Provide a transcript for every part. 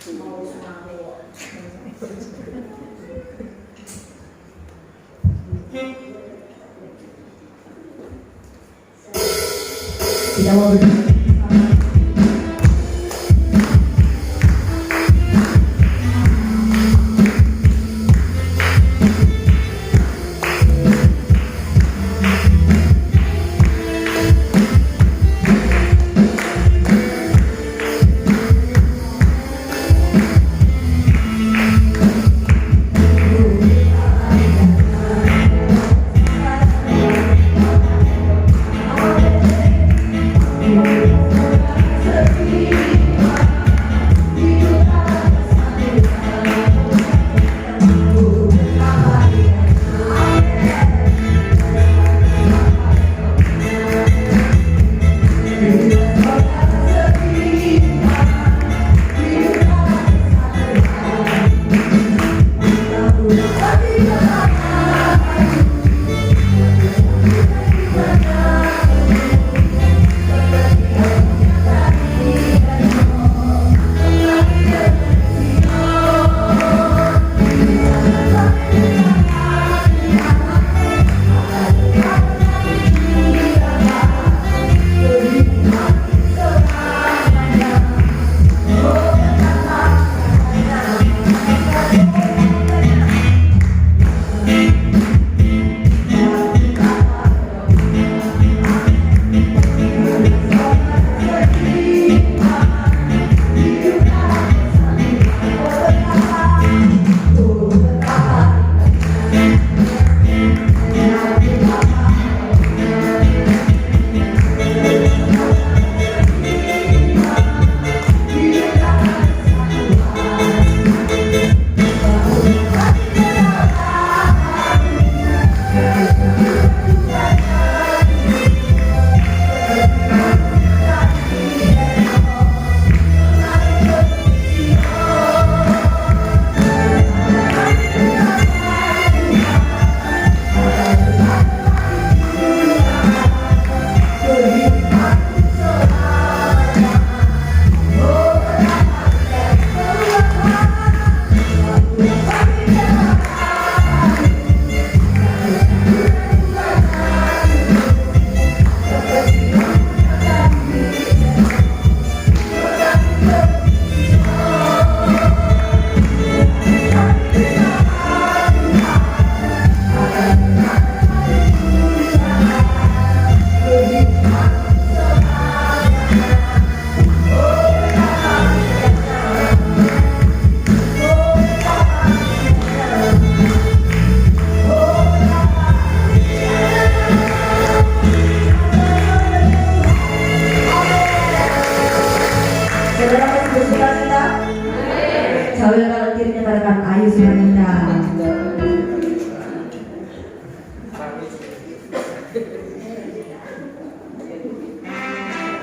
Kita mau berdua.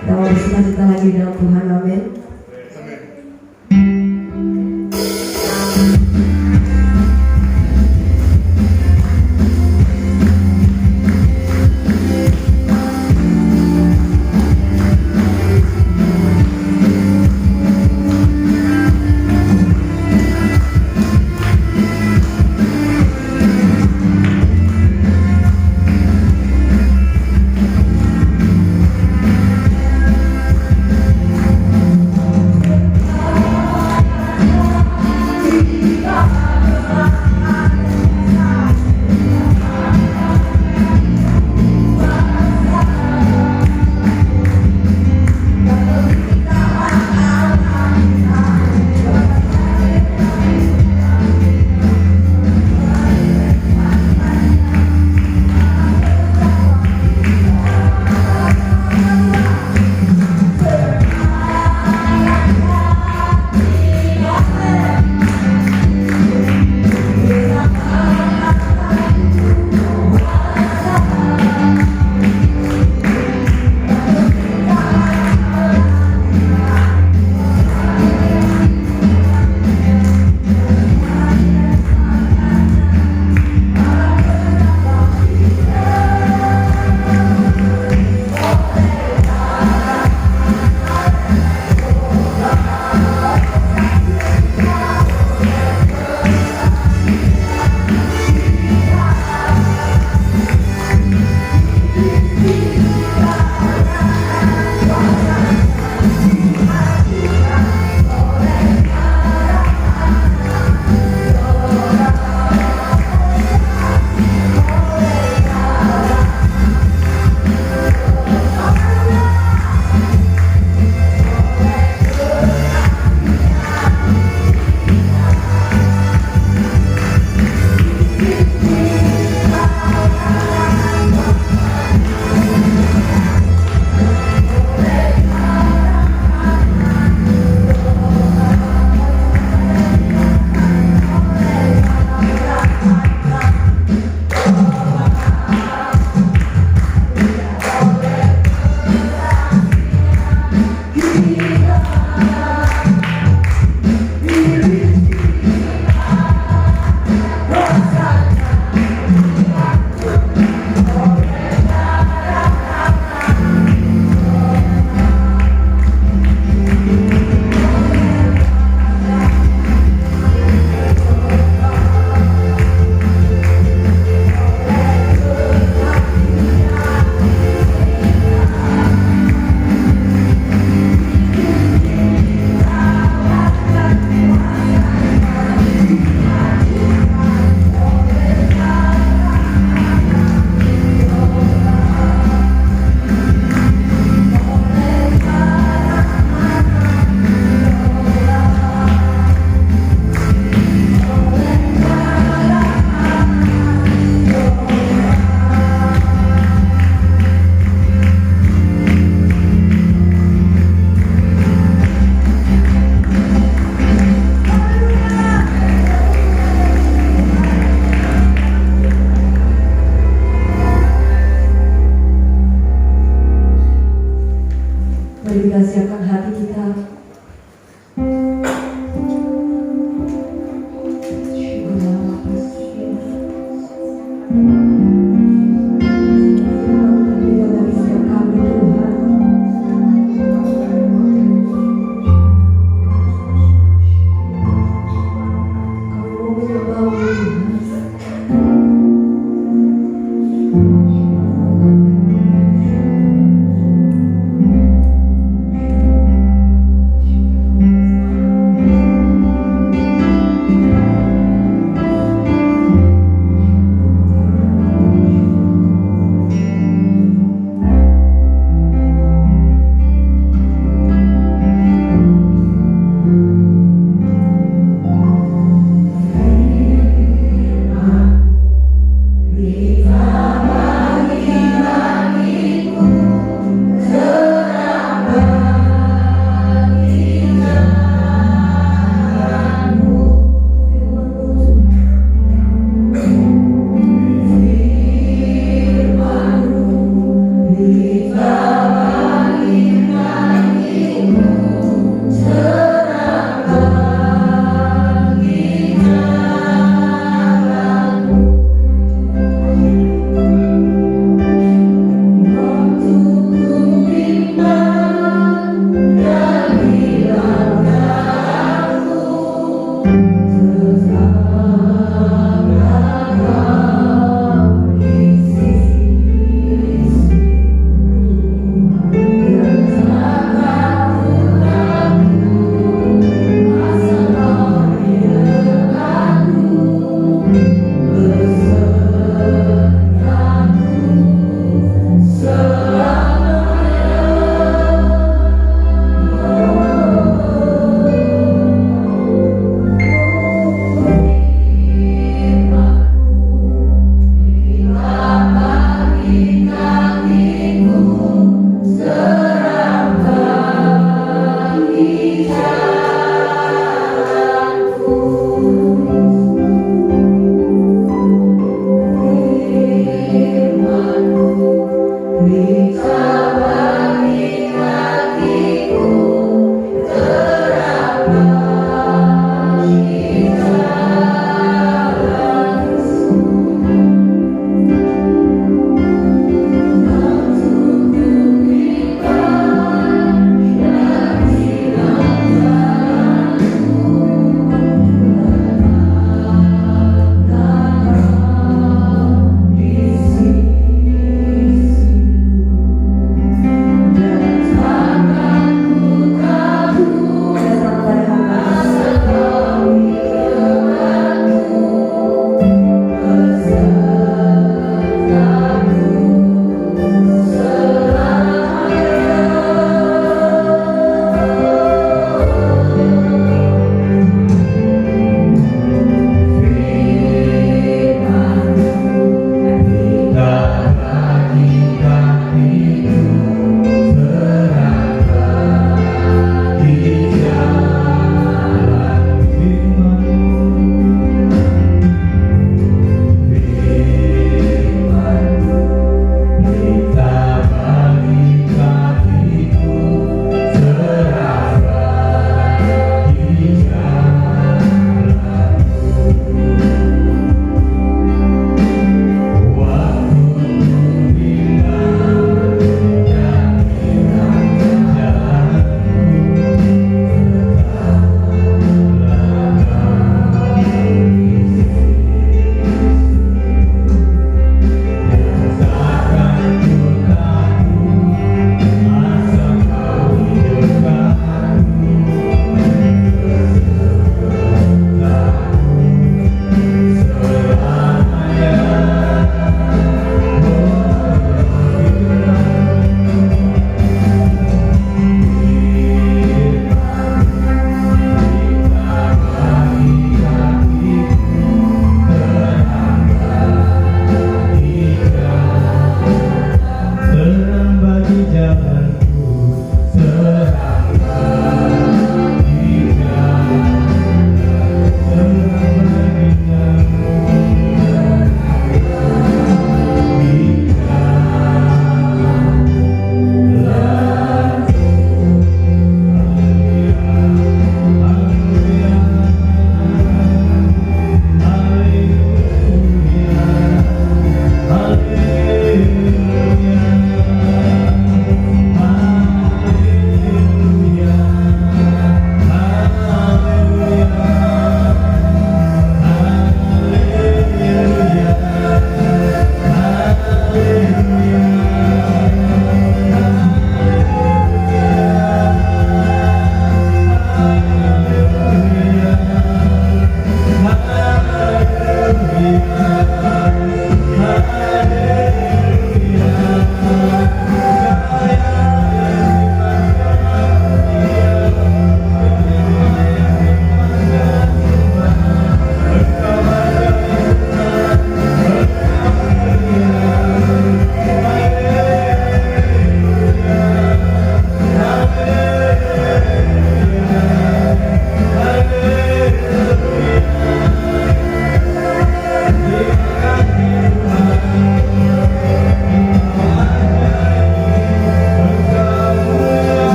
Kita mau bersuka-cita lagi dalam Tuhan, amin.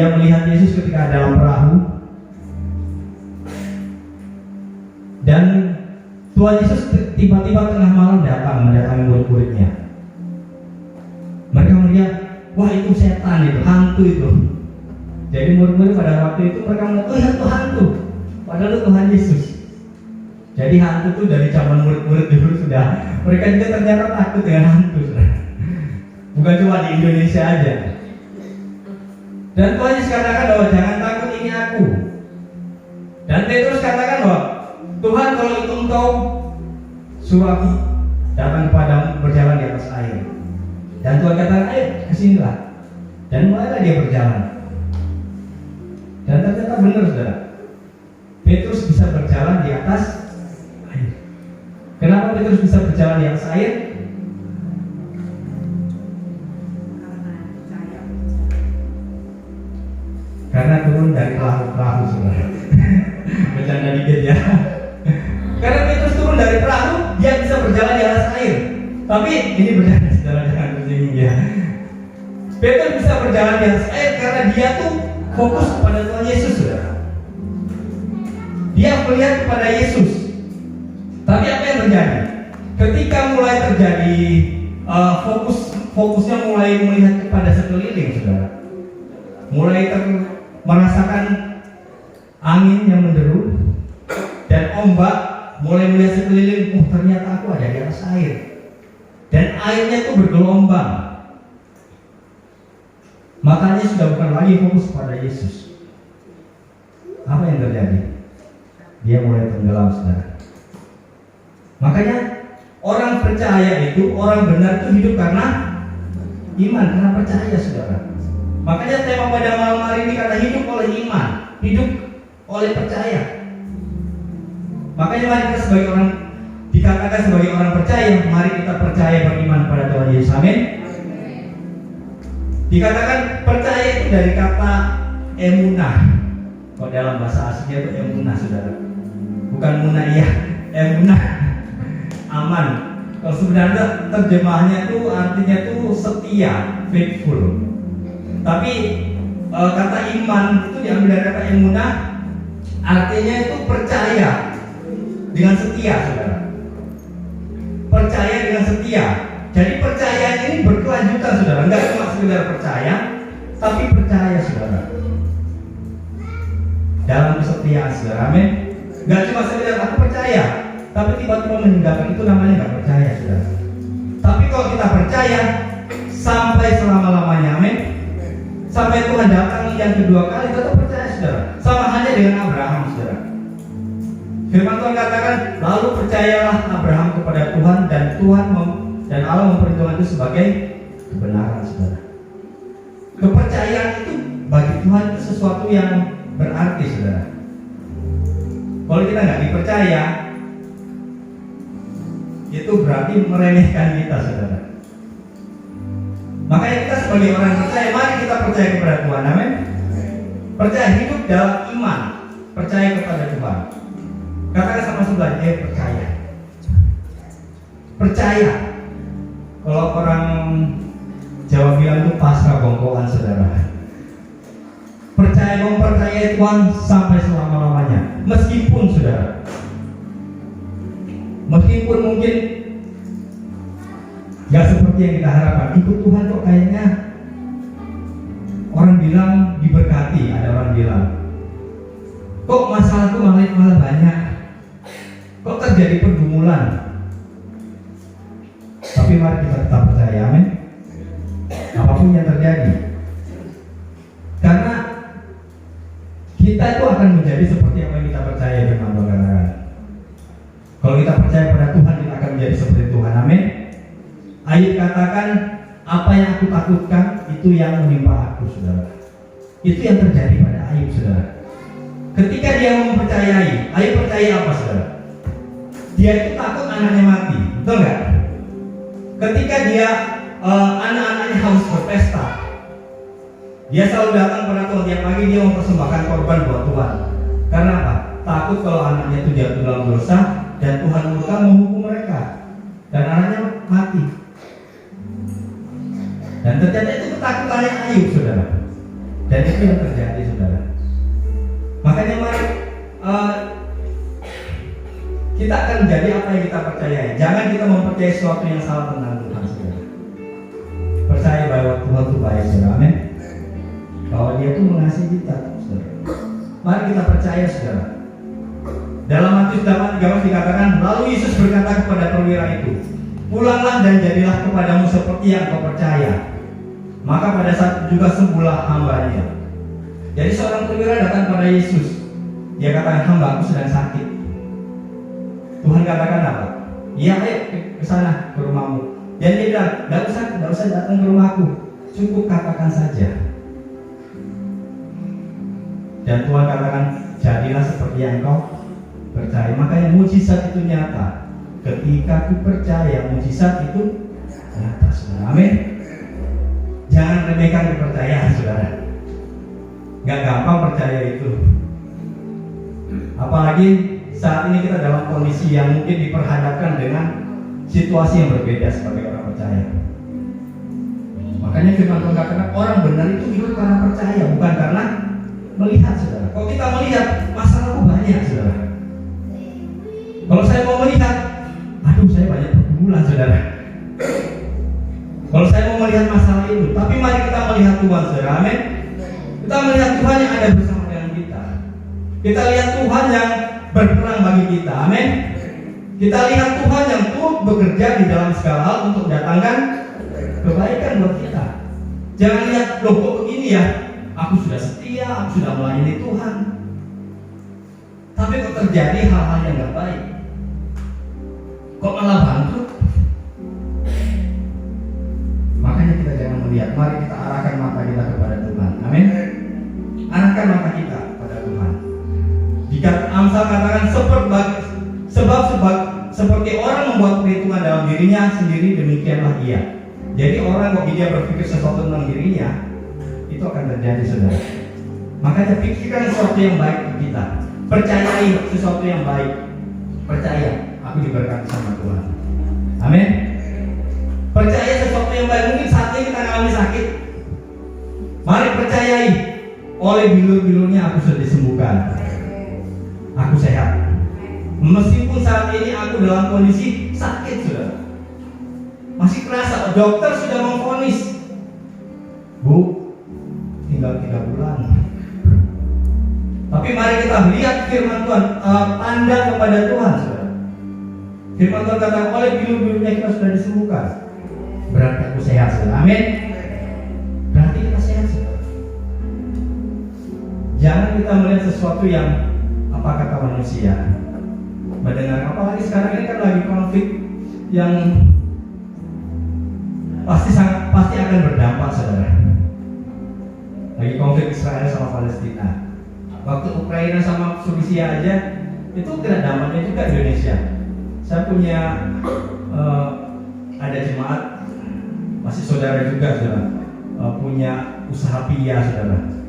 dia melihat Yesus ketika dalam perahu, dan Tuhan Yesus tiba-tiba tengah malam mendatangi murid-muridnya. Mereka melihat, wah itu setan, itu hantu itu. Jadi murid-murid pada waktu itu mereka melihat, oh ya itu hantu, padahal itu Tuhan Yesus. Jadi hantu itu dari zaman murid-murid dulu sudah, mereka juga ternyata takut dengan hantu, sudah. Bukan cuma di Indonesia aja. Dan Tuhan Yesus katakan bahwa jangan takut, ini aku. Dan Petrus katakan bahwa Tuhan, kalau itu engkau, suruh aku datang kepadamu berjalan di atas air. Dan Tuhan katakan, ayo kesinilah. Dan mulailah dia berjalan. Dan ternyata benar, saudara, Petrus bisa berjalan di atas air. Kenapa Petrus bisa berjalan di atas air? Karena turun dari perahu, saudara. Bercanda dikit ya. Karena Petrus turun dari perahu, dia bisa berjalan di atas air. Tapi ini bercanda, saudara, jangan tersinggung ya. Petrus bisa berjalan di atas air karena dia tuh fokus kepada Tuhan Yesus, saudara. Dia melihat kepada Yesus. Tapi apa yang terjadi? Ketika mulai terjadi fokusnya mulai melihat kepada sekeliling, saudara. Mulai merasakan angin yang menderu dan ombak, mulai melihat sekeliling, oh ternyata aku ada di atas air. Dan airnya itu bergelombang. Matanya sudah bukan lagi fokus pada Yesus. Apa yang terjadi? Dia mulai tenggelam, saudara. Makanya orang percaya itu, orang benar itu hidup karena iman, karena percaya, saudara. Makanya tema pada malam hari ini kata hidup oleh iman, hidup oleh percaya. Makanya mari kita sebagai orang, dikatakan sebagai orang percaya, mari kita percaya beriman pada Tuhan Yesus. Amin. Dikatakan percaya itu dari kata emunah. Kalau dalam bahasa aslinya itu emunah, saudara. Bukan munayah, emunah. Aman. Kalau sebenarnya terjemahannya itu artinya itu setia, faithful. Tapi kata iman itu diambil dari kata emunah, artinya itu percaya dengan setia, saudara. Percaya dengan setia. Jadi percaya ini berkelanjutan, saudara. Enggak cuma sekedar percaya, tapi percaya, saudara, dalam kesetiaan, saudara. Amin. Enggak cuma sekedar aku percaya, tapi tiba-tiba meninggalkan, itu namanya enggak percaya, saudara. Tapi kalau kita percaya sampai selama-lamanya, amin. Sampai Tuhan datang yang kedua kali, tetap percaya, saudara. Sama halnya dengan Abraham, saudara. Firman Tuhan katakan, lalu percayalah Abraham kepada Tuhan, dan Allah memperhitungkan itu sebagai kebenaran, saudara. Kepercayaan itu bagi Tuhan itu sesuatu yang berarti, saudara. Kalau kita nggak dipercaya, itu berarti meremehkan kita, saudara. Makanya kita sebagai orang yang percaya, mari kita percaya kepada Tuhan, amin. Percaya, hidup dalam iman, percaya kepada Tuhan. Katakan sama sebelah, percaya. Percaya. Kalau orang Jawa bilang itu pasrah bongkoan, saudara. Percaya, mempercayai Tuhan sampai selama-lamanya. Meskipun, saudara, meskipun mungkin gak seperti yang kita harapkan. Ikut Tuhan kok kayaknya orang bilang diberkati, ada orang bilang kok masalahku malah banyak, kok terjadi pergumulan. Tapi mari kita tetap percaya, amin. Apapun yang terjadi, karena kita itu akan menjadi seperti apa yang kita percaya, firman Tuhan katakan. Kalau kita percaya pada Tuhan, kita akan menjadi seperti Tuhan, amin. Ayub katakan, apa yang aku takutkan itu yang menimpa aku, saudara. Itu yang terjadi pada Ayub, saudara. Ketika dia mempercayai, Ayub percaya apa, saudara? Dia itu takut anaknya mati, betul nggak? Ketika dia anak-anaknya harus berpesta, dia selalu datang pada Tuhan tiap pagi, dia mempersembahkan korban buat Tuhan. Karena apa? Takut kalau anaknya itu jatuh dalam dosa dan Tuhan murka menghukum mereka dan anaknya mati. Dan ternyata itu ketakutannya Ayub, saudara. Dan itu yang terjadi, saudara. Makanya mari kita akan menjadi apa yang kita percayai. Jangan kita mempercayai sesuatu yang salah tentang Tuhan, saudara. Percaya bahwa Tuhan itu baik, saudara. Amin. Bahwa Dia itu mengasihi kita, saudara. Mari kita percaya, saudara. Dalam Matius 8:13 dikatakan, lalu Yesus berkata kepada perwira itu, pulanglah dan jadilah kepadamu seperti yang kau percaya. Maka pada saat itu juga sembuhlah hambanya. Jadi seorang perwira datang pada Yesus. Dia katakan, hamba aku sedang sakit. Tuhan katakan apa? Iya, ayo ke sana, ke rumahmu. Dan dia bilang, tidak usah datang ke rumahku, cukup katakan saja. Dan Tuhan katakan, jadilah seperti yang kau percaya. Makanya mujizat itu nyata. Ketika aku percaya, mujizat itu nyata, saudara. Amin. Jangan remehkan kepercayaan, saudara. Gak gampang percaya itu. Apalagi saat ini kita dalam kondisi yang mungkin diperhadapkan dengan situasi yang berbeda sebagai orang percaya. Makanya firman Tuhan katakan, orang benar itu hidup karena percaya, bukan karena melihat, saudara. Kalau kita melihat, masalahku banyak, saudara. Kalau saya mau melihat, aduh saya banyak pergumulan, saudara. Kalau saya mau melihat masalah itu, tapi mari kita melihat Tuhan, saudara. Amin. Kita melihat Tuhan yang ada bersama dengan kita. Kita lihat Tuhan yang berperang bagi kita. Amin. Kita lihat Tuhan yang turut bekerja di dalam segala hal untuk datangkan kebaikan buat kita. Jangan lihat, loh kok begini ya, aku sudah setia, aku sudah melayani Tuhan, tapi kok terjadi hal-hal yang gak baik, kok malah bangkrut. Makanya kita jangan melihat, mari kita arahkan mata kita kepada Tuhan. Amin. Arahkan mata kita kepada Tuhan. Jika Amsal katakan, sebab seperti orang membuat perhitungan dalam dirinya sendiri, demikianlah ia. Jadi orang kok dia berpikir sesuatu tentang dirinya, itu akan terjadi, saudara. Makanya pikirkan sesuatu yang baik untuk kita. Percayai sesuatu yang baik. Percaya, aku diberkati sama Tuhan. Amin. Percaya sesuatu yang baik. Mungkin saat ini kita mengalami sakit. Mari percayai, oleh bilur-bilurnya aku sudah disembuhkan. Aku sehat. Meskipun saat ini aku dalam kondisi sakit, saudara. Masih kerasa, dokter sudah memvonis, Bu, tinggal 3 bulan. Tapi mari kita lihat firman Tuhan, tanda kepada Tuhan, saudara. Firman Tuhan kata, oleh bilur-bilurnya kita sudah disembuhkan. Berarti aku sehat, saudara. Amin. Berarti kita sehat, saudara. Jangan kita melihat sesuatu yang apa kata manusia. Mendengar, apalagi sekarang ini kan lagi konflik yang pasti akan berdampak, saudara. Lagi konflik Israel sama Palestina. Waktu Ukraina sama Rusia aja itu kena dampaknya juga Indonesia. Saya punya ada jemaat, masih saudara juga, saudara, punya usaha pia, saudara.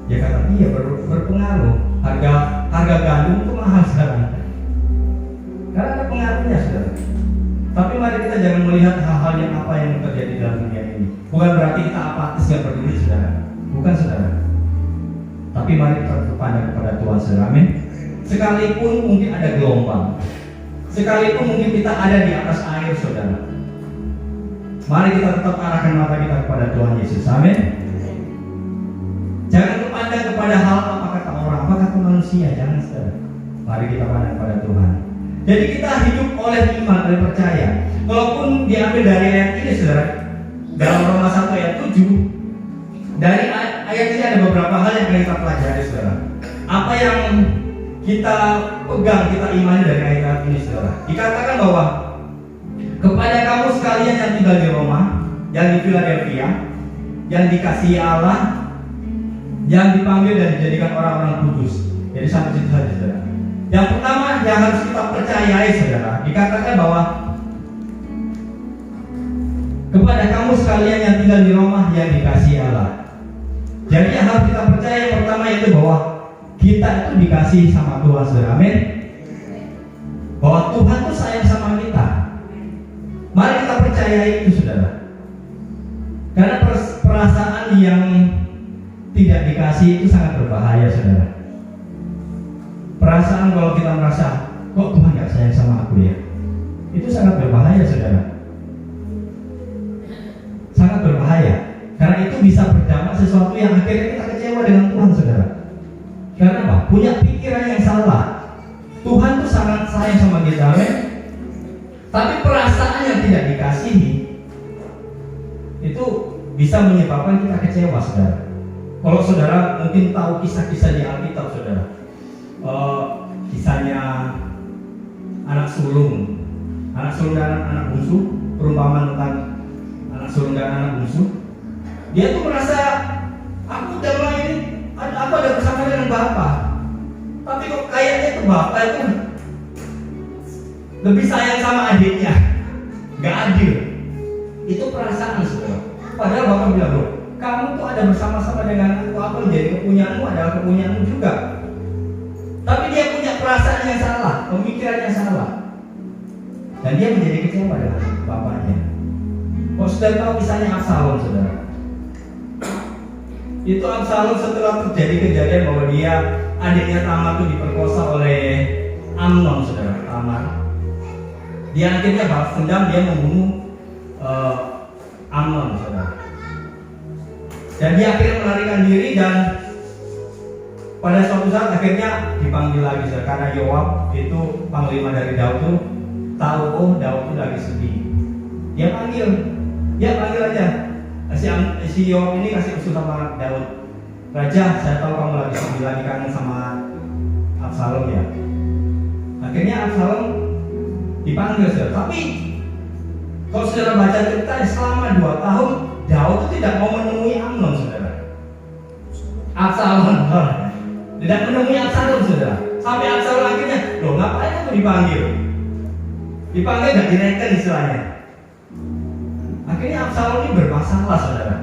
Dia kata iya berpengaruh. Harga gandum itu mahal sekarang. Karena ada pengaruhnya, saudara. Tapi mari kita jangan melihat hal-hal yang apa yang terjadi dalam dunia ini. Bukan berarti kita apatis, gak peduli, saudara. Bukan, saudara. Tapi mari kita berpandang kepada Tuhan, saudara. Amin. Sekalipun mungkin ada gelombang, sekalipun mungkin kita ada di atas air, saudara, mari kita tetap arahkan mata kita kepada Tuhan Yesus. Amin. Jangan berpandang kepada hal apa kata orang, apa kata manusia. Jangan, saudara. Mari kita pandang kepada Tuhan. Jadi kita hidup oleh iman, oleh percaya. Walaupun diambil dari ayat ini, saudara, dalam Roma 1 ayat 7, dari ayat ini ada beberapa hal yang kita pelajari, saudara. Apa yang kita pegang, kita imani dari ayat ini, saudara. Dikatakan bahwa kepada kamu sekalian yang tinggal di Roma, yang di Philadelphia, yang dikasihi Allah, yang dipanggil dan dijadikan orang-orang kudus. Jadi sampai situ saja, saudara. Yang pertama yang harus kita percayai, saudara, dikatakan bahwa kepada kamu sekalian yang tinggal di Roma yang dikasihi Allah. Jadi yang harus kita percaya yang pertama yaitu bahwa kita itu dikasihi sama Tuhan, saudara. Amin. Bahwa Tuhan itu sayang sama kita. Mari kita percayai itu, saudara. Karena perasaan yang kasih itu sangat berbahaya, saudara. Perasaan kalau kita merasa, kok Tuhan gak sayang sama aku ya, itu sangat berbahaya, saudara. Sangat berbahaya. Karena itu bisa berdampak sesuatu yang akhirnya kita kecewa dengan Tuhan, saudara. Karena apa? Punya pikiran yang salah. Tuhan tuh sangat sayang sama kita, amin. Tapi perasaan yang tidak dikasihi itu bisa menyebabkan kita kecewa, saudara. Kalau saudara mungkin tahu kisah-kisah di Alkitab, saudara, kisahnya anak sulung dan anak bungsu, perumpamaan tentang anak sulung dan anak bungsu. Dia tuh merasa, aku udah ini, aku ada bersama dengan Bapak, tapi kok kayaknya itu Bapak itu lebih sayang sama adiknya, nggak adil. Itu perasaan, saudara. Padahal Bapak bilang, loh, kamu tuh ada bersama-sama dengan aku, apa menjadi kepunyaanmu adalah kepunyaanmu juga. Tapi dia punya perasaan yang salah, pemikiran yang salah, dan dia menjadi kecewa dengan bapaknya. Kok sudah tahu kisahnya Absalom, saudara? Itu Absalom setelah terjadi kejadian bahwa dia adiknya Tamar itu diperkosa oleh Amnon, saudara, Tamar. Dia akhirnya balas dendam, dia membunuh Amnon, saudara. Dan dia akhirnya melarikan diri, dan pada suatu saat akhirnya dipanggil lagi, saudara, karena Yoab itu panglima dari Daud itu tahu, oh Daud itu lagi sedih. Dia panggil aja. Si Yoab ini kasih usul sama Daud, Raja, saya tahu kamu lagi sedih, lagi kangen sama Absalom ya. Akhirnya Absalom dipanggil, saudara. Tapi kalau saudara baca cerita, selama 2 tahun Daud itu tidak mau menemui Amnon, saudara. Absalom tidak menemui Absalom, saudara. Sampai Absalom akhirnya, loh ngapain aku dipanggil? Dipanggil gak direken istilahnya. Akhirnya Absalom ini bermasalah, saudara.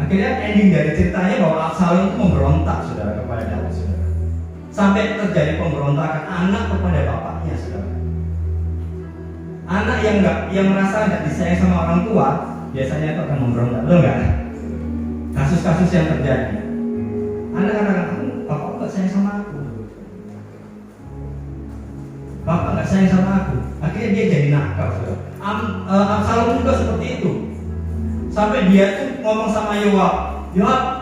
Akhirnya ending dari ceritanya bahwa Absalom itu memberontak, saudara, kepada Daud, saudara. Sampai terjadi pemberontakan anak kepada bapaknya, saudara. Anak yang merasa nggak disayang sama orang tua, biasanya itu akan memberontak, betul nggak? Kasus-kasus yang terjadi. Anak katakan, bapak nggak sayang sama aku. Bapak nggak sayang sama aku. Akhirnya dia jadi nakal, saudara. Absalom juga seperti itu. Sampai dia tuh ngomong sama Yoab,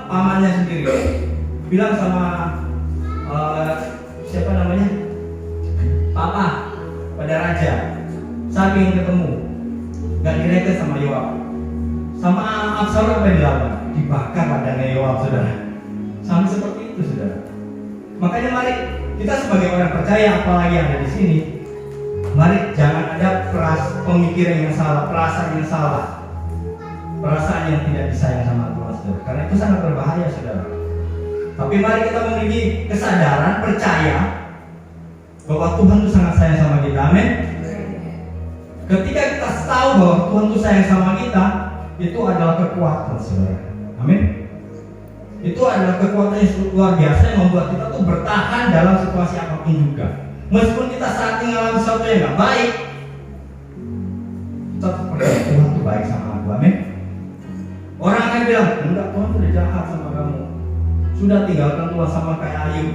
pamannya sendiri, bilang sama siapa namanya, Papa, pada raja, saya ingin ketemu. Gak direken sama Yoab. Sama Absalom apa yang dilakukan? Dibakar padanya Yoab, saudara. Sampai seperti itu, saudara. Makanya mari kita sebagai orang percaya, apalagi yang ada di sini, mari jangan ada pemikiran yang salah, perasaan yang salah, perasaan yang tidak disayang sama Tuhan, saudara. Karena itu sangat berbahaya, saudara. Tapi mari kita memiliki kesadaran, percaya bahwa Tuhan itu sangat sayang sama kita, amin. Ketika kita tahu bahwa Tuhan itu sayang sama kita, itu adalah kekuatan, saudara, amin. Itu adalah kekuatan yang luar biasa yang membuat kita tuh bertahan dalam situasi apapun juga. Meskipun kita saat ini mengalami sesuatu yang gak baik, tetap percaya Tuhan itu baik sama aku, amin. Orang akan bilang, enggak, Tuhan sudah jahat sama kamu, sudah tinggalkan Tuhan, sama kayak Ayub.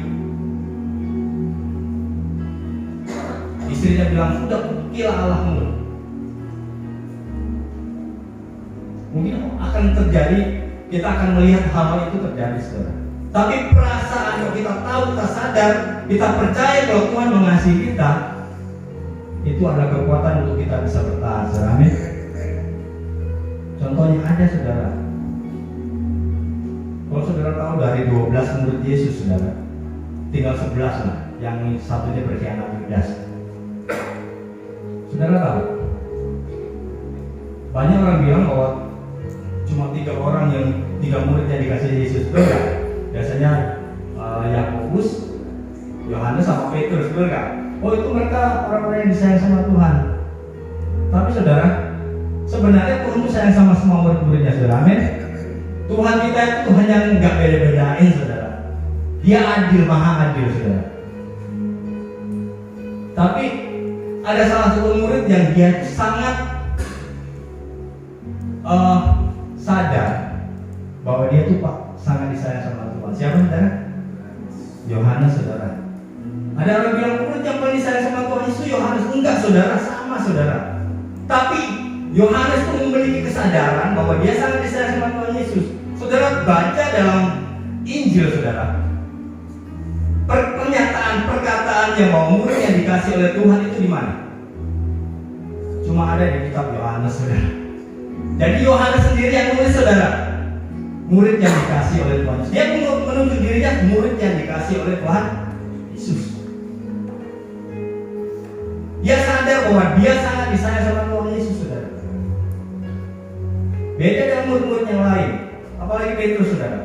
Istrinya bilang, sudah kukira Allahmu. Mungkin akan terjadi, kita akan melihat hal itu terjadi, saudara. Tapi perasaan yang kita tahu, kita sadar, kita percaya kalau Tuhan mengasihi kita, itu adalah kekuatan untuk kita bisa bertahan, saudara, amin. Contohnya ada, saudara. Kalau saudara tahu dari 12 murid Yesus, saudara, tinggal 11 lah, yang satunya berkhianat, Yudas. Saudara tahu, banyak orang bilang bahwa cuma 3 orang yang 3 murid yang dikasih Yesus, betul nggak? Biasanya Yakobus, Yohanes sama Petrus, betul nggak? Oh, itu mereka orang-orang yang disayang sama Tuhan. Tapi saudara, sebenarnya Tuhan itu sayang sama semua murid-muridnya, saudara, amin. Tuhan kita itu Tuhan yang nggak beda-bedain, saudara. Dia adil, maha adil, saudara. Tapi ada salah satu murid yang dia sangat sadar bahwa dia tuh sangat disayang sama Tuhan. Siapa saudara? Yohanes saudara. Ada orang bilang murid yang paling sayang sama Tuhan Yesus Yohanes. Enggak saudara, sama saudara. Tapi Yohanes itu memiliki kesadaran bahwa dia sangat disayang sama Tuhan Yesus. Saudara baca dalam Injil saudara, pernyataan perkataannya bahwa murid yang dikasih oleh Tuhan itu di mana? Cuma ada di kitab Yohanes saudara. Jadi Yohanes sendiri yang nulis saudara, murid yang dikasih oleh Tuhan Yesus. Dia menunjuk dirinya murid yang dikasih oleh Tuhan Yesus. Dia sadar bahwa dia sangat disayang sama Tuhan Yesus saudara. Beda dengan murid-murid yang lain, apalagi Petrus saudara.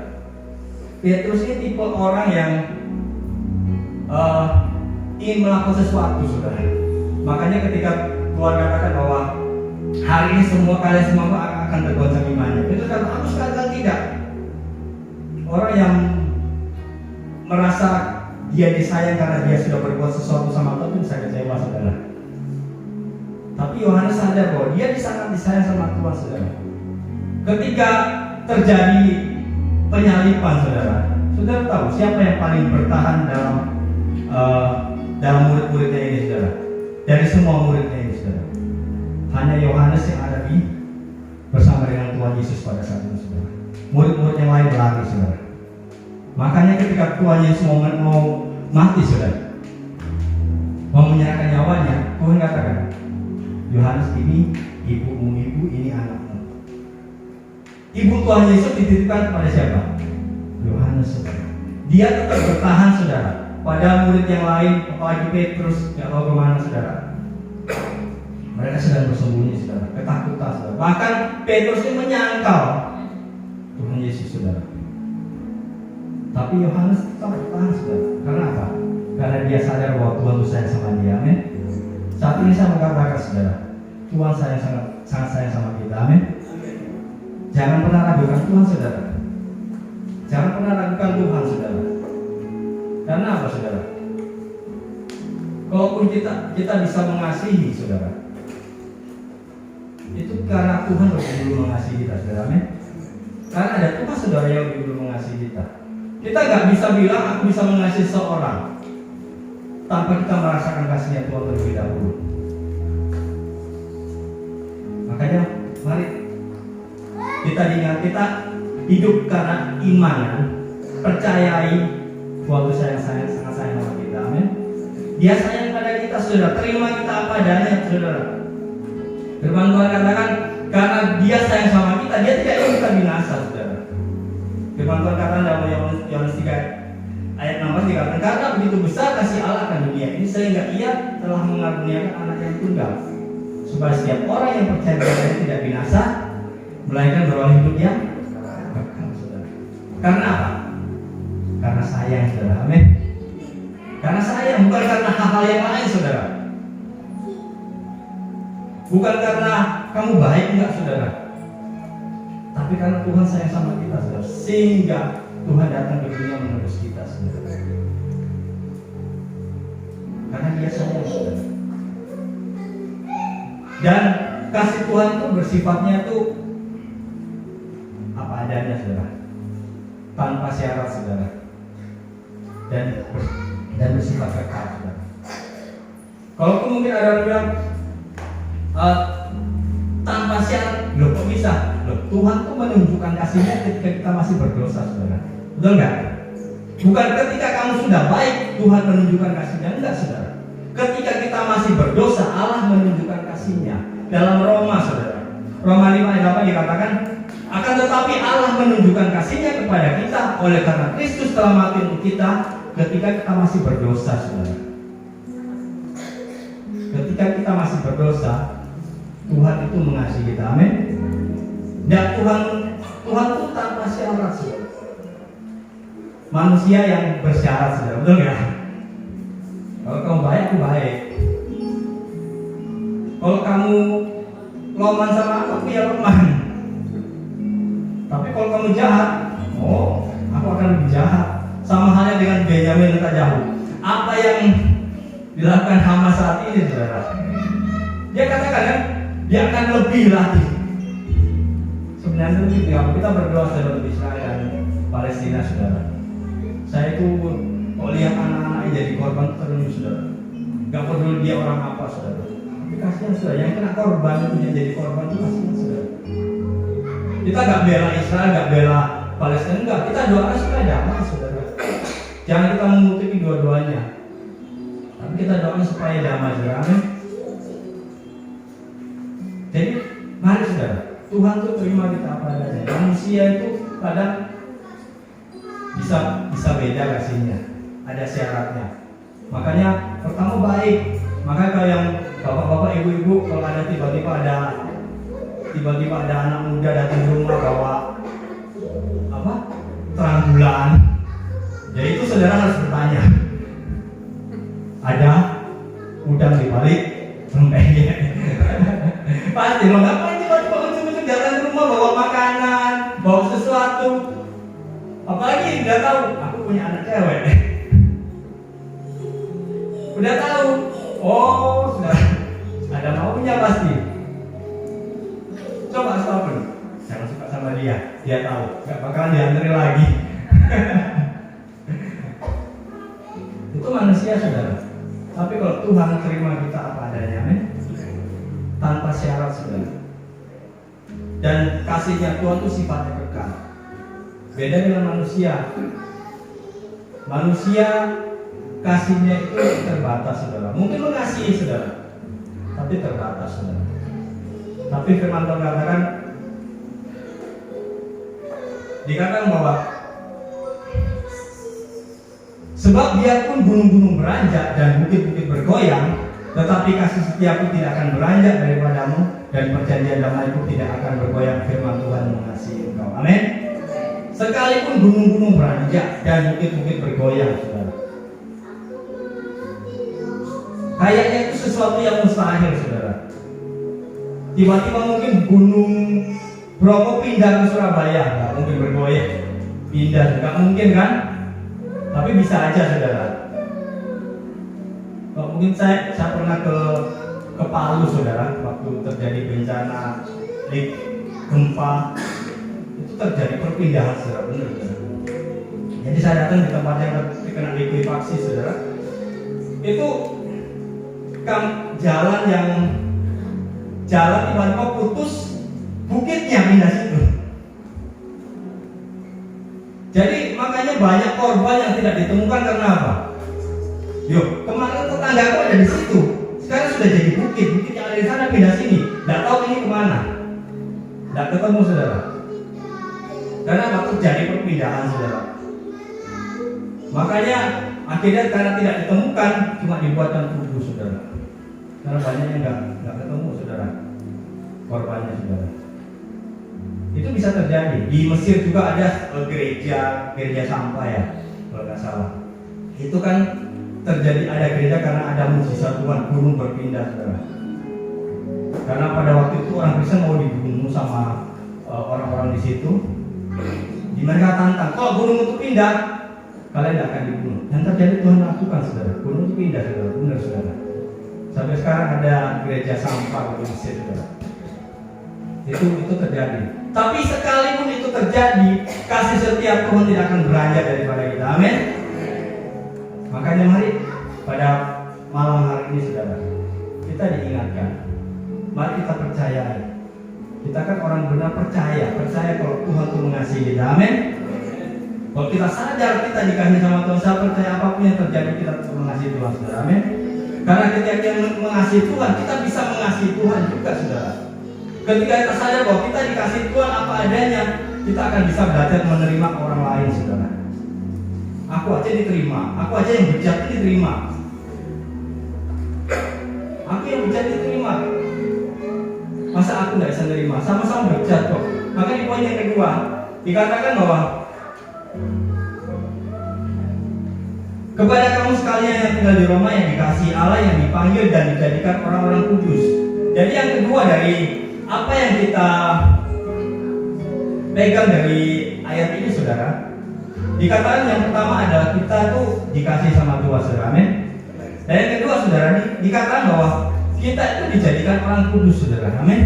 Petrus ini tipe orang yang ingin melakukan sesuatu saudara. Makanya ketika Tuhan katakan bahwa hari ini kalian semua akan tergoncang imannya, Petrus kata aku sekali tidak. Orang yang merasa dia disayang karena dia sudah berbuat sesuatu sama Tuhan itu bisa kecewa saudara. Tapi Yohanes sadar bahwa dia sangat disayang sama Tuhan saudara. Ketika terjadi penyalipan saudara, saudara tahu siapa yang paling bertahan dalam murid-muridnya ini saudara? Dari semua muridnya ini saudara, hanya Yohanes yang ada bersama dengan Tuhan Yesus pada saat itu saudara. Murid-murid yang lain berlari saudara. Makanya ketika Tuhan Yesus mau mati saudara, mau menyerahkan nyawanya, Tuhan katakan, Yohanes ini ibumu, ini anakmu. Ibu Tuhan Yesus dititipkan kepada siapa? Yohanes saudara. Dia tetap bertahan saudara. Pada murid yang lain, apalagi Petrus, tidak tahu kemana saudara. Mereka sedang bersembunyi saudara, ketakutan saudara. Bahkan Petrus ini menyangkal Tuhan Yesus saudara. Tapi Yohanes tetap bertahan saudara. Karena apa? Karena dia sadar bahwa Tuhan itu sayang sama dia. Amin. Saat ini saya mengatakan saudara, Tuhan sangat sayang sama kita. Amin. Jangan pernah ragukan Tuhan saudara. Jangan pernah ragukan Tuhan saudara. Karena apa saudara? Kalaupun kita bisa mengasihi saudara, itu karena Tuhan lebih dulu mengasihi kita saudara. Amin. Karena ada Tuhan saudara yang lebih dulu mengasihi kita. Kita nggak bisa bilang aku bisa mengasihi seorang tanpa kita merasakan kasihnya Tuhan terlebih dahulu. Makanya mari kita ingat, kita hidup karena iman, percayai bahwa Tuhan sangat sayang sama kita. Amin. Dia sayang pada kita saudara. Terima kita apa adanya saudara. Firman Tuhan katakan karena dia sayang sama kita, dia tidak ingin kita binasa saudara. Firman Tuhan katakan dalam Yohanes 3 ayat 16 dikatakan karena begitu besar kasih Allah akan dunia ini sehingga ia telah mengaruniakan anak yang tunggal supaya setiap orang yang percaya kepadanya tidak binasa melainkan beroleh hidup yang kekal saudara. Karena apa? Karena sayang saudara. Amin. Karena sayang, bukan karena hal-hal yang lain saudara. Bukan karena kamu baik, enggak saudara. Tapi karena Tuhan sayang sama kita saudara, sehingga Tuhan datang ke dunia menebus kita saudara. Karena dia sayang saudara. Dan kasih Tuhan itu bersifatnya itu apa adanya saudara, tanpa syarat saudara, dan bersifat kekal saudara. Kalau mungkin ada orang bilang tanpa syarat, loh kok bisa? Loh, Tuhan tuh menunjukkan kasihnya ketika kita masih berdosa saudara. Betul nggak? Bukan ketika kamu sudah baik Tuhan menunjukkan kasihnya, enggak saudara. Ketika kita masih berdosa Allah menunjukkan kasihnya. Dalam Roma saudara, Roma 5 ayat 8 dikatakan akan tetapi Allah menunjukkan kasihnya kepada kita oleh karena Kristus telah mati untuk kita ketika kita masih berdosa saudara. Ketika kita masih berdosa, Tuhan itu mengasihi kita. Amin. Dan Tuhan itu tanpa syarat saudara. Manusia yang bersyarat saudara, betul nggak? Kalau kamu baik, aku baik. Kalau kamu loman sama aku ya loman. Tapi kalau kamu jahat, aku akan lebih jahat. Sama halnya dengan Benyamin Netanyahu. Apa yang dilakukan Hamas saat ini saudara? Dia katakan kan, dia akan lebih lagi. Sebenarnya lebih, kalau kita berdoa saudara untuk Israel dan Palestina saudara, Saya itu kalau lihat anak-anak yang jadi korban terus saudara, nggak peduli dia orang apa saudara. Tapi kasihan saudara, yang kena korban itu yang jadi korban itu kasihan saudara. Kita nggak bela Israel, nggak bela Palestina, enggak. Kita doa supaya damai saudara. Jangan kita menutupi dua-duanya. Tapi kita doa supaya damai saudara. Amin. Jadi mari saudara, Tuhan tuh terima kita apa adanya. Manusia itu kadang bisa beda kasihnya, ada syaratnya. Makanya pertama baik. Makanya kalau yang bapak-bapak, ibu-ibu, kalau ada tiba-tiba ada anak muda datang ke rumah bawa terang bulan, jadi itu saudara harus bertanya, ada udang di balik rempehnya. Pasti lo ngapain tiba-tiba ujuk-ujuk datang ke rumah bawa makanan, bawa sesuatu. Apalagi udah tahu aku punya anak cewek. Udah tahu, oh sudah ada maunya pasti. Coba stop dulu, jangan suka sama dia tahu, gak bakalan diantri lagi. Itu manusia saudara. Tapi kalau Tuhan terima kita apa adanya, men, tanpa syarat saudara. Dan kasihnya Tuhan itu sifatnya kekal. Beda dengan manusia. Manusia kasihnya itu terbatas saudara. Mungkin mengasihi saudara, tapi terbatas saudara. Tapi firman Tuhan katakan, dikatakan bahwa sebab biarpun gunung-gunung beranjak dan bukit-bukit bergoyang, tetapi kasih setiaku tidak akan beranjak daripadamu, dan perjanjian damaiku tidak akan bergoyang. Firman Tuhan mengasihi engkau. Amin. Sekalipun gunung-gunung beranjak dan bukit-bukit bergoyang, saudara. Kayaknya itu sesuatu yang mustahil, saudara. Tiba-tiba mungkin gunung Bromo pindah ke Surabaya, nggak mungkin bergoyang. Pindah, nggak mungkin kan? Tapi bisa aja, saudara. Kalau mungkin saya pernah ke Palu, saudara, waktu terjadi bencana gempa. Terjadi perpindahan saudara, benar. Jadi saya datang di tempat yang terkena likuifaksi saudara. Itu jalan tiba-tiba putus, bukitnya pindah situ. Jadi makanya banyak korban yang tidak ditemukan karena apa? Yuk, kemarin tetanggaku ada di situ, sekarang sudah jadi bukit yang ada di sana pindah sini. Tidak tahu ini kemana, tidak ketemu saudara. Karena waktu terjadi perpindahan saudara. Makanya akhirnya karena tidak ditemukan, cuma dibuatkan tubuh saudara. Karena banyak yang nggak ketemu saudara, korbannya saudara. Itu bisa terjadi. Di Mesir juga ada gereja sampah ya, kalau nggak salah. Itu kan terjadi, ada gereja karena ada mujizat Tuhan, gunung berpindah saudara. Karena pada waktu itu orang Kristen mau dibunuh sama orang-orang di situ. Di mereka tantang, kalau gunung itu pindah, kalian tidak akan dibunuh. Yang terjadi Tuhan lakukan saudara, gunung itu pindah saudara, benar saudara. Sampai sekarang ada gereja sampah di Mesir saudara. Itu terjadi. Tapi sekalipun itu terjadi, kasih setia Tuhan tidak akan beranjak daripada kita. Amin. Makanya mari pada malam hari ini saudara, kita diingatkan, mari kita percayai. Kita kan orang benar, percaya kalau Tuhan itu mengasihi kita. Amin. Kalau kita sadar kita dikasihi sama Tuhan, saya percaya apapun yang terjadi kita tetap mengasihi Tuhan saudara. Amin. Karena ketika kita mengasihi Tuhan, kita bisa mengasihi Tuhan juga saudara. Ketika kita sadar bahwa kita dikasihi Tuhan apa adanya, kita akan bisa belajar menerima orang lain saudara. Aku aja diterima, aku aja yang bejat diterima, aku yang bejat diterima. Masa aku tidak bisa menerima? Sama-sama bejat kok. Maka di poin yang kedua dikatakan bahwa kepada kamu sekalian yang tinggal di Roma, yang dikasihi Allah, yang dipanggil dan dijadikan orang-orang kudus. Jadi yang kedua dari apa yang kita pegang dari ayat ini saudara, dikatakan yang pertama adalah kita tuh dikasih sama Tuhan saudara. Amin. Dan yang kedua saudara, dikatakan bahwa kita itu dijadikan orang kudus saudara. Amin.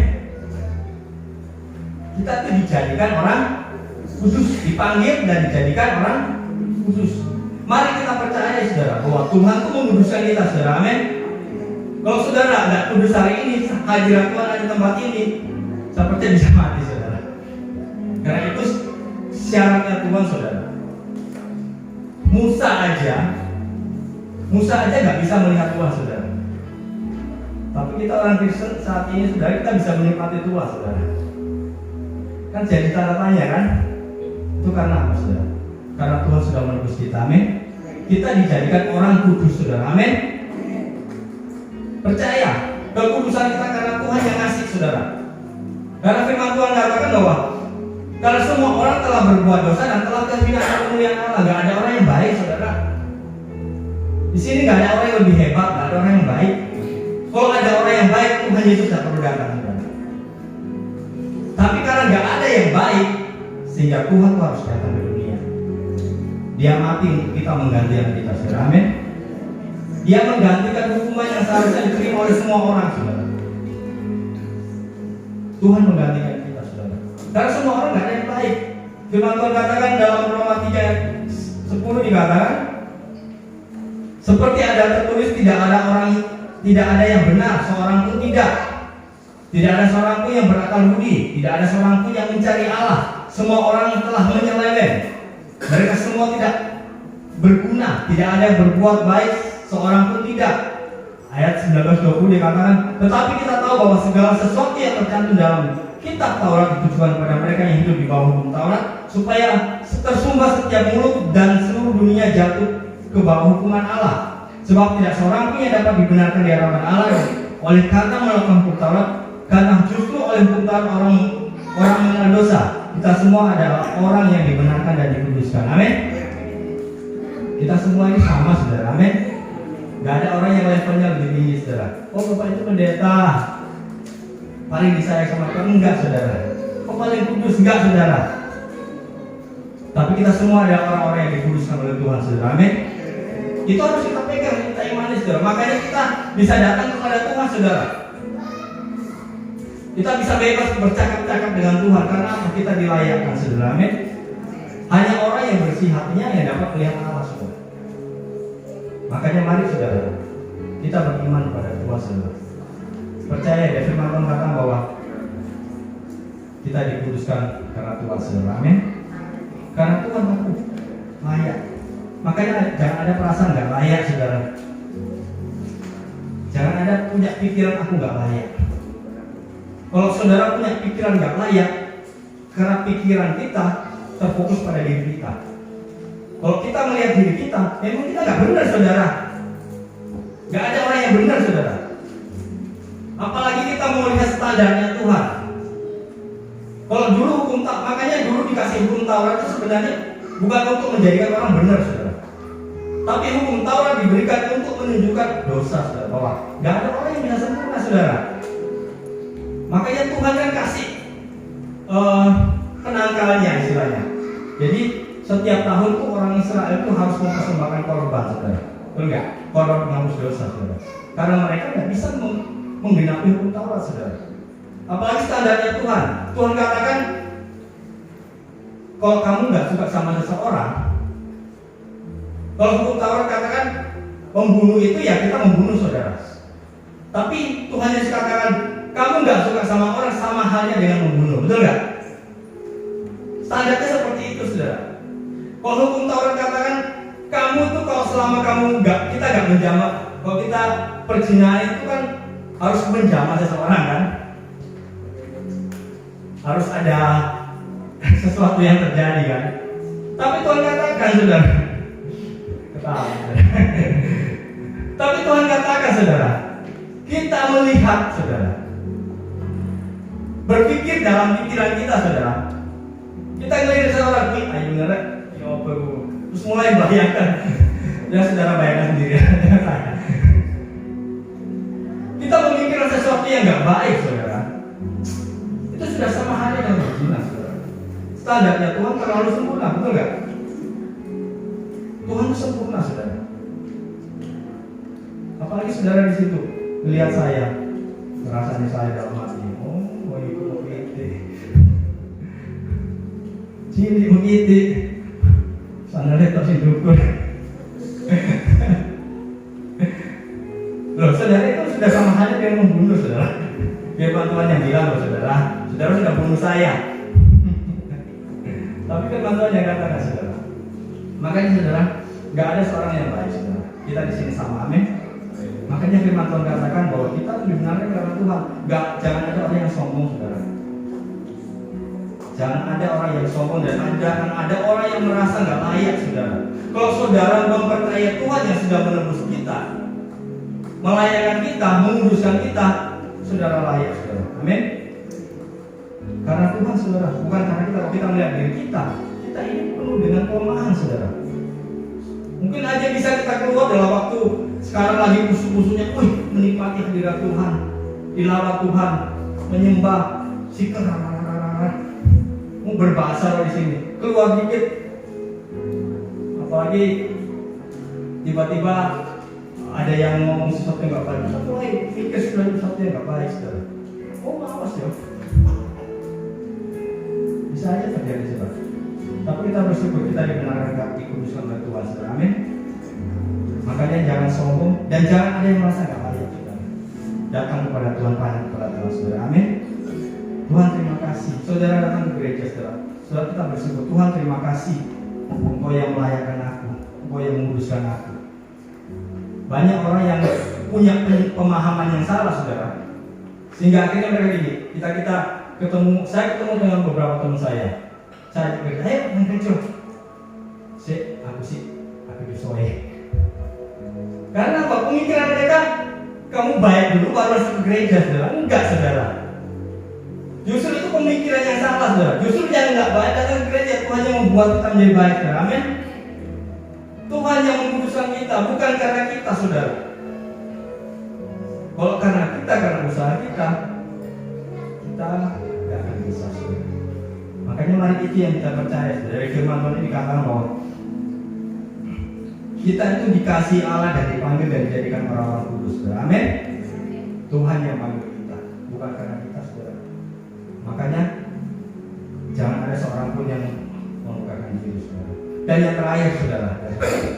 Kita itu dijadikan orang kudus, dipanggil dan dijadikan orang kudus. Mari kita percaya saudara bahwa Tuhan itu menguduskan kita saudara. Amin. Kalau saudara nggak kudus hari ini, hadirat Tuhan ada di tempat ini, seperti bisa mati saudara. Karena itu syaratnya Tuhan saudara. Musa aja nggak bisa melihat Tuhan saudara. Tapi kita orang Kristen saat ini saudara, kita bisa menikmati Tuhan saudara. Kan jadi tanda tanya kan? Itu karena apa saudara? Karena Tuhan sudah menebus kita, amin. Kita dijadikan orang kudus saudara, amin. Percaya kekudusan kita karena Tuhan yang ngasih saudara. Karena firman Tuhan katakan bahwa karena semua orang telah berbuat dosa dan telah kehilangan kemuliaan Allah. Gak ada orang yang baik saudara. Di sini gak ada orang yang lebih hebat, gak ada orang yang baik. Kalau ada orang yang baik, Tuhan Yesus tidak perlu datang saudara. Tapi karena gak ada yang baik, sehingga Tuhan tuh harus datang ke dunia. Dia mati untuk kita menggantikan kita saudara, amin. Dia menggantikan hukuman yang seharusnya diterima oleh semua orang saudara. Tuhan menggantikan kita saudara. Karena semua orang gak ada yang baik. Firman Tuhan katakan dalam Roma 3:10 dikatakan, seperti ada tertulis, tidak ada yang benar, seorang pun tidak. Tidak ada seorang pun yang berakal budi, tidak ada seorang pun yang mencari Allah. Semua orang telah menyeleweng. Mereka semua tidak berguna, tidak ada yang berbuat baik, seorang pun tidak. Ayat 19-20 dikatakan, tetapi kita tahu bahwa segala sesuatu yang tercantum dalam kitab Taurat ditujukan kepada mereka yang hidup di bawah hukum Taurat, supaya tersumbat setiap mulut dan seluruh dunia jatuh ke bawah hukuman Allah. Sebab tidak seorang pun yang dapat dibenarkan di hadapan Allah oleh karena melakukan hukum Taurat, karena justru oleh hukum Taurat orang mengenal dosa. Kita semua adalah orang yang dibenarkan dan dikuduskan. Amin. Kita semua ini sama saudara. Amin. Gak ada orang yang levelnya lebih tinggi saudara. Oh bapak itu pendeta, paling disayang sama Tuhan. Enggak saudara. Oh paling kudus. Enggak saudara. Tapi kita semua adalah orang-orang yang dikuduskan oleh Tuhan saudara. Amin. Itu harus kita pegang, kita imani saudara. Makanya kita bisa datang kepada Tuhan saudara. Kita bisa bebas bercakap-cakap dengan Tuhan. Karena apa? Kita dilayakkan saudara. Amin. Hanya orang yang bersih hatinya yang dapat melihat Allah saudara. Makanya mari saudara, kita beriman kepada Tuhan saudara. Percaya ya, firman Tuhan katakan bahwa kita dikuduskan karena Tuhan saudara. Amin. Karena Tuhan aku layak. Makanya jangan ada perasaan gak layak saudara. Jangan ada punya pikiran aku gak layak. Kalau saudara punya pikiran gak layak, karena pikiran kita terfokus pada diri kita. Kalau kita melihat diri kita, memang kita gak benar saudara. Gak ada orang yang benar saudara. Apalagi kita mau lihat standarnya Tuhan. Kalau dulu hukum Taurat, makanya dulu dikasih hukum Taurat itu sebenarnya bukan untuk menjadikan orang benar saudara. Tapi hukum Taurat diberikan untuk menunjukkan dosa saudara. Bahwa gak ada orang yang bisa sempurna saudara. Makanya Tuhan kan kasih penangkalannya istilahnya. Jadi setiap tahun tuh orang Israel itu harus mempersembahkan korban saudara. Betul nggak? Korban penghapus dosa saudara. Karena mereka nggak bisa menggenapi hukum Taurat saudara. Apalagi standarnya Tuhan. Tuhan katakan, kalau kamu nggak suka sama seseorang, kalau hukum Taurat katakan membunuh itu ya kita membunuh saudara. Tapi Tuhan Yesus katakan, kamu nggak suka sama orang sama halnya dengan membunuh, betul nggak? Standarnya seperti itu saudara. Kalau hukum Taurat katakan kamu tuh kalau selama kamu kita nggak menjamah, kalau kita perzinahan itu kan harus menjamah seseorang kan, harus ada sesuatu yang terjadi kan. Tapi Tuhan katakan saudara, tapi Tuhan katakan saudara, kita melihat saudara, berpikir dalam pikiran kita saudara. Kita ngelihat seorang ini, ayo ngerek, terus mulai bayangkan. Ya saudara bayangkan sendiri. Kita memikirkan sesuatu yang nggak baik saudara. Itu sudah sama halnya dengan berzina saudara. Standarnya Tuhan terlalu sempurna, betul nggak? Tuhan itu sempurna saudara. Apalagi saudara di situ melihat saya, rasanya saya dalam hati, oh itu begitu. Cilik begitu, sana lihat si dukur. firman Tuhan yang bilang loh saudara, saudara sudah bunuh saya. Tapi firman Tuhan yang katakan saudara. Makanya saudara, nggak ada seorang yang baik saudara. Kita di sini sama, amin. Makanya firman Tuhan katakan bahwa kita dibenarkan karena Tuhan. Jangan ada orang yang sombong saudara. Jangan ada orang yang sombong dan jangan ada orang yang merasa nggak layak saudara. Kalau saudara mempercaya Tuhan yang sudah menebus kita, melayani kita, menguduskan kita, saudara layak saudara. Amin. Karena Tuhan saudara, bukan karena kita melihat diri kita ini penuh dengan kelemahan saudara. Mungkin aja bisa kita keluar dalam waktu sekarang lagi musuh-musuhnya, menikmati hadirat Tuhan, tilawat Tuhan, menyembah, sikir, mau berbahasa di sini, keluar dikit, apalagi tiba-tiba ada yang ngomong sesuatu yang nggak baik, satu lagi pikir sesuatu yang nggak baik saudara. Awas ya. Bisa aja terjadi saudara. Tapi kita bersyukur kita dibenarkan dikuduskan oleh Tuhan saudara. Amin. Makanya jangan sombong dan jangan ada yang merasa nggak layak saudara. Datang kepada Tuhan, panjang kepada Tuhan saudara. Amin. Tuhan terima kasih. Saudara datang ke gereja saudara. Saudara kita bersyukur Tuhan terima kasih. Engkau yang melayakkan aku, Engkau yang menguduskan aku. Banyak orang yang punya pemahaman yang salah saudara. Sehingga akhirnya mereka gini, saya ketemu dengan beberapa teman saya berkata, ayo main gereja. Aku disoe. Karena apa? Pemikiran mereka, kamu baik dulu baru masuk ke gereja saudara. Enggak saudara. Justru itu pemikiran yang salah saudara. Justru yang enggak baik datang ke gereja, Tuhan yang membuat kita menjadi baik saudara. Amin. Tuhan yang menguduskan kita, bukan karena kita saudara. Kalau karena usaha kita nggak akan bisa saudara. Makanya mari itu yang kita percaya. Dari firman Tuhan ini dikatakan bahwa kita itu dikasih Allah dan dipanggil dan dijadikan orang-orang kudus saudara. Amin. Tuhan yang panggil kita, bukan karena kita saudara. Makanya jangan ada seorang pun yang membukakan diri saudara. Dan yang terakhir saudara,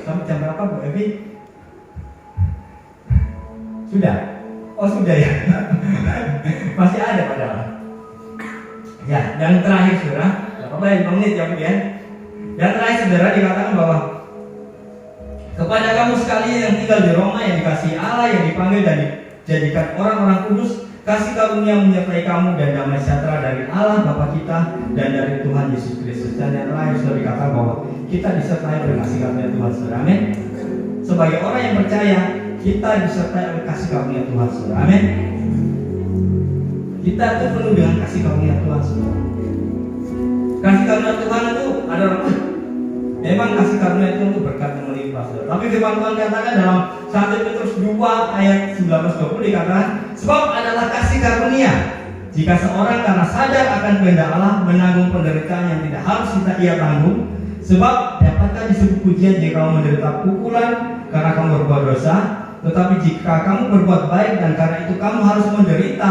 sampai jam berapa Bu Evi? Sudah? Oh sudah ya. Masih ada padahal. Ya, yang terakhir saudara, apa ya 5 menit ya Bu ya. Yang terakhir saudara dikatakan bahwa kepada kamu sekalian yang tinggal di Roma yang dikasihi Allah, yang dipanggil dan dijadikan orang-orang kudus, kasih karunia menyertai kamu dan damai sejahtera dari Allah Bapa kita dan dari Tuhan Yesus Kristus. Dan yang terakhir sudah dikatakan bahwa kita disertai oleh kasih karunia Tuhan saudara. Amin. Sebagai orang yang percaya, kita disertai oleh kasih karunia Tuhan saudara. Amin. Kita itu penuh dengan kasih karunia Tuhan saudara. Kasih karunia Tuhan itu adalah memang kasih karunia itu berkat yang melimpah saudara. Tapi firman Tuhan katakan dalam 1 Petrus 2 ayat 19-20 dikatakan, sebab adalah kasih karunia jika seorang karena sadar akan kehendak Allah menanggung penderitaan yang tidak harus ia tanggung. Sebab dapatkah disebut pujian jika kamu menderita pukulan karena kamu berbuat dosa, tetapi jika kamu berbuat baik dan karena itu kamu harus menderita,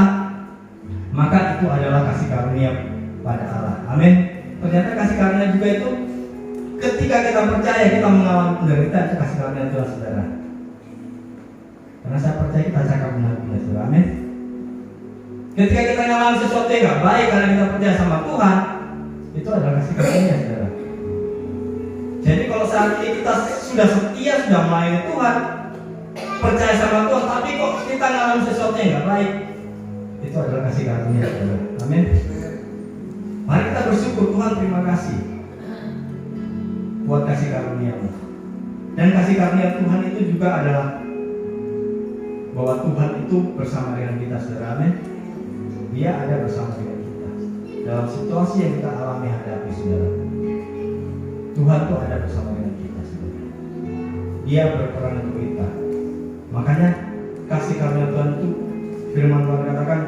maka itu adalah kasih karunia pada Allah. Amin. Ternyata kasih karunia juga itu ketika kita percaya kita mengalami penderitaan, itu kasih karunia Tuhan saudara. Karena saya percaya kita cakap benar-benar saudara. Amin. Ketika kita mengalami sesuatu yang gak baik karena kita percaya sama Tuhan, itu adalah kasih karunia saudara. Jadi kalau saat ini kita sudah setia, sudah melayani Tuhan, percaya sama Tuhan, tapi kok kita mengalami sesuatu yang gak baik, itu adalah kasih karunia saudara. Amin. Mari kita bersyukur Tuhan, terima kasih buat kasih karunia-Mu. Dan kasih karunia Tuhan itu juga adalah bahwa Tuhan itu bersama dengan kita saudara. Amin. Dia ada bersama dengan kita dalam situasi yang kita alami hadapi saudara. Tuhan itu ada bersama dengan kita saudara. Dia berperan untuk kita. Makanya kasih karunia Tuhan itu firman Tuhan katakan,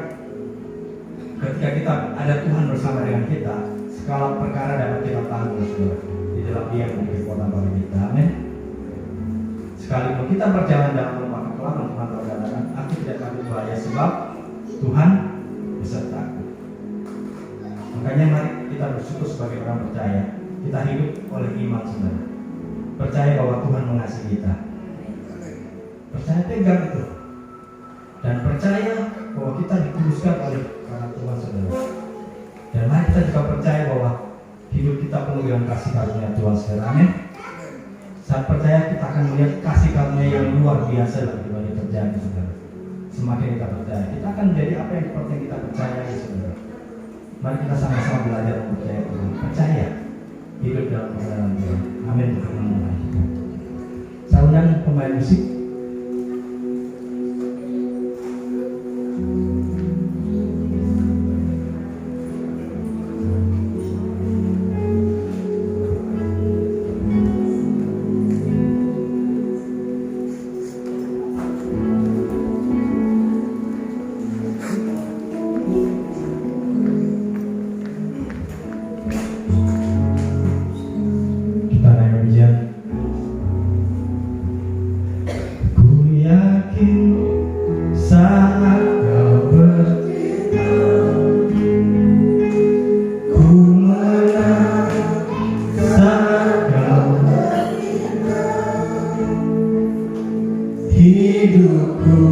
ketika kita ada Tuhan bersama dengan kita, segala perkara dapat kita tanggung saudara. Di dalam Dia yang memberi kekuatan bagi kita. Amin. Sekalipun kita berjalan dalam lembah kekelaman, Tuhan berkatakan, aku tidak takut bahaya sebab Tuhan besertaku. Makanya mari kita bersyukur sebagai orang percaya. Kita hidup oleh iman saudara. Percaya bahwa Tuhan mengasihi kita. Percaya pegang itu. Dan percaya bahwa kita dikuduskan oleh karena Tuhan, saudara. Dan mari kita juga percaya bahwa hidup kita penuh dengan kasih karunia Tuhan, saudara. Amin. Saat percaya kita akan melihat kasih karunia yang luar biasa lagi bagi terjadi, saudara. Semakin kita percaya, kita akan menjadi apa yang seperti yang kita percayai, saudara. Mari kita sama-sama belajar mempercayai Tuhan. Percaya hidup dalam kebenaran Tuhan. Amin. Saya undang pemain musik. Hidupku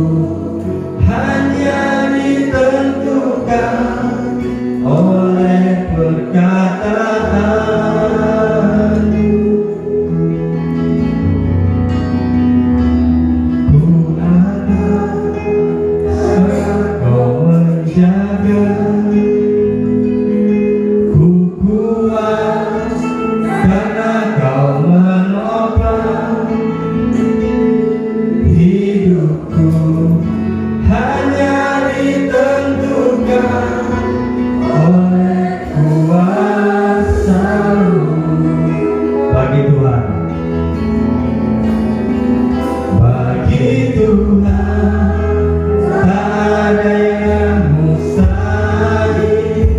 hanya ditentukan oleh perkataan. Ku ada saat kau menjaga. Ku kuat karena kau menopang. Hidupku hanya ditentukan oleh kuasa-Mu. Bagi Tuhan, Bagi Tuhan tak ada yang mustahil.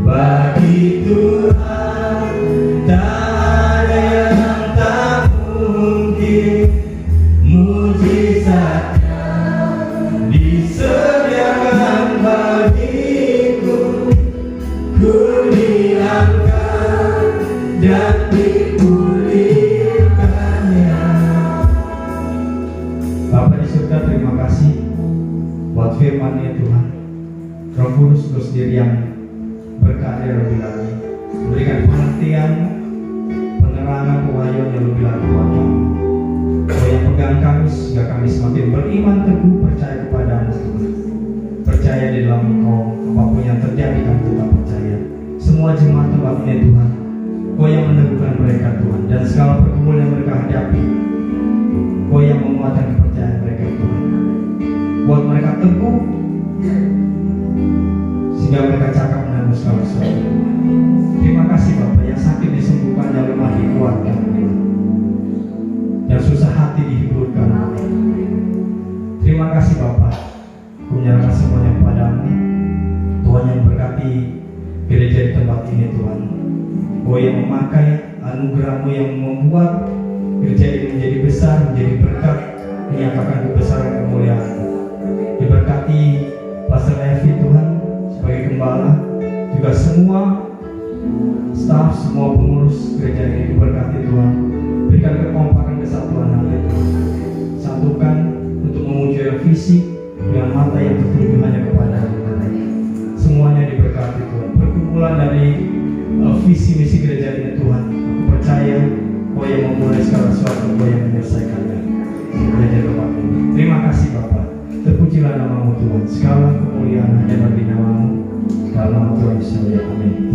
Bagi Tuhan tak ada yang tak mungkin. Mujizatnya disediakan bagiku. Ku diangkat dan dipulihkannya. Bapa di surga, terima kasih buat firman-Nya Tuhan. Roh Kudus terus sendiri yang berkarya lebih lagi, memberikan pengertian, penerangan, pewahyuan yang lebih lagi buat kami. Kau yang pegang kami sehingga kami semakin beriman teguh, percaya kepada-Mu Tuhan. Percaya di dalam Engkau, apapun yang terjadi kami tetap percaya. Semua jemaat tempat-Nya Tuhan, Kau yang meneguhkan mereka Tuhan, dan segala pergumulan yang mereka hadapi, Kau yang menguatkan kepercayaan mereka Tuhan. Buat mereka teguh sehingga mereka cakap menanggung segala sesuatu. Terima kasih Bapak, yang sakit disembuhkan, yang lemah dikuatkan, yang susah hati dihiburkan. Terima kasih Bapak, ku menyerahkan semuanya kepada-Mu. Tuhan yang berkati gereja di tempat ini Tuhan. Kau yang memakai anugerah-Mu yang membuat gereja ini menjadi besar, menjadi berkat, menyatakan kebesaran kemuliaan. Diberkati Pastor Levi Tuhan sebagai gembala, juga semua staf, semua pengurus gereja ini diberkati Tuhan. Berikan kekompakan, kesatuan hati Tuhan. Satukan untuk memuji visi dengan mata yang tertuju hanya kepada-Mu. Semuanya diberkati Tuhan. Perkumpulan dari visi misi gereja ini Tuhan, aku percaya Kau yang memulai segala sesuatu, Kau yang menyelesaikannya. Gereja tempat ini. Terima kasih Bapa. Terpujilah nama-Mu Tuhan. Segala kemuliaan hanya bagi nama-Mu. Dalam nama Tuhan Yesus. Amin.